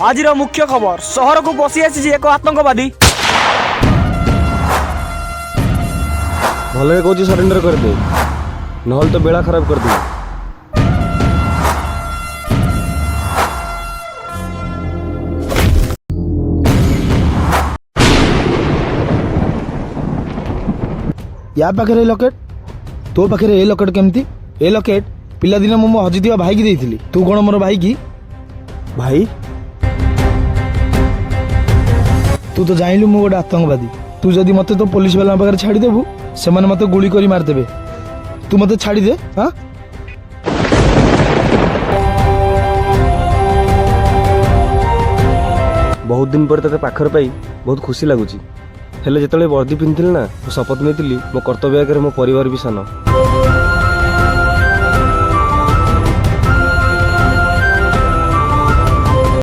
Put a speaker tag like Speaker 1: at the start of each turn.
Speaker 1: आज मुख्य खबर सहर को पशि आसी एक आतंकवादी।
Speaker 2: भले कौच सरेंडर कर दे नहल तो बेड़ा खराब कर दे।
Speaker 3: या पाखे लकेट तो पाखे ए लकेट केमती ए लकेट पिलादिन मो हजिଥିବା भाई की देइथिली। तू कौन मोर भाई की?
Speaker 2: भाई
Speaker 3: तू तो जाइलु मु गोटे आतंकवादी। तू जदि मते तो पुलिस वाला पाखे छाड़ी देबू से माने मते गुली करी मार देबे। तू मते छाड़ी दे। हां
Speaker 2: बहुत दिन पर ते पाखर पाई बहुत खुशी लगुच। हेले जिते वर्दी पिंधिली ना शपथ नहीं मो कर्तव्य आगे मो परिवार भी सान।